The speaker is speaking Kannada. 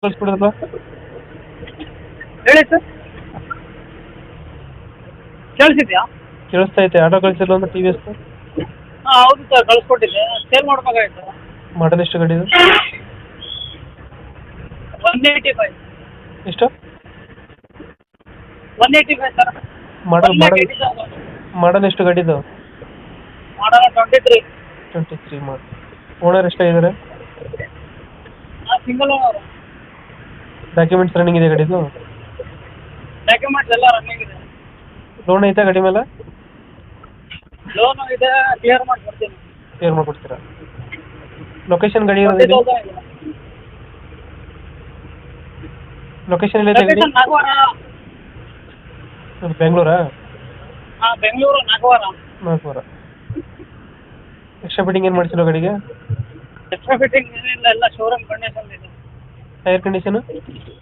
ಕಳಿಸ್ಬಿಡೋದಲ್ಲ. ಹೇಳಿ ಸರ್, ಕೇಳಿಸಿದ್ಯಾ? ಕೇಳಿಸ್ತಾ ಐತೆ. ಆಟೋ ಕಳಿಸಿಲ್ಲ ಅಂದ್ರೆ ಟಿ ವಿ ಎಸ್ ಹಾಂ ಹೌದು ಸರ್, ಕಳಿಸ್ಕೊಟ್ಟಿದ್ದೆ. ಸೇಲ್ ಮಾಡ್ಬೇಕಾಯ್ತು. ಮಾಡಲ್ ಎಷ್ಟು ಗಾಡಿ ಇದು? 185. ಎಷ್ಟು 185 ಸರ್. ಮಾಡಲ್ ಮಾಡಲ್ ಎಷ್ಟು ಗಾಡಿದು? ಮಾಡಲ್ 23. 23 ಮಾಡಲ್. ಓನರ್ ಎಷ್ಟಾಗಿದ್ದಾರೆ? Single owner. ಡಾಕ್ಯುಮೆಂಟ್ಸ್ ರನ್ನಿಂಗ್ ಇದೆ ಗಾಡಿದು? ಡಾಕ್ಯುಮೆಂಟ್ಸ್ ಎಲ್ಲ ರನ್ನಿಂಗ್ ಇದೆ. ಲೋನ್ ಐತಾ ಗಾಡಿ ಮೇಲೆ? ಲೋನ್ ಇದೆ, ಕ್ಲಿಯರ್ ಮಾಡಿಕೊಡ್ತೀನಿ. ಕ್ಲಿಯರ್ ಮಾಡ್ಕೊಡ್ತೀರಾ? ಲೊಕೇಶನ್ ಗಾಡಿ ಇರೋದು? 20,000 ಇದೆ. ಲೊಕೇಶನ್ ಎಲ್ಲಿದೆ ಗಾಡಿ? ಲೊಕೇಶನ್ ನಾಗವಾರ. ಬೆಂಗಳೂರಾ? ಹಾಂ, ಬೆಂಗಳೂರು ನಾಗವಾರ. ನಾಲ್ಕುವರೆ. ಎಕ್ಸ್ಟ್ರಾ ಫಿಟ್ಟಿಂಗ್ ಏನು ಮಾಡಿಸಿಲ್ಲ ಗಾಡಿಗೆ? ಎಕ್ಸ್ಟ್ರಾ ಫಿಟ್ಟಿಂಗ್ ಏನಿಲ್ಲ, ಎಲ್ಲ ಶೋರೂಮ್ ಕಂಡೀಷನ್ ಇದೆ. Tyre condition?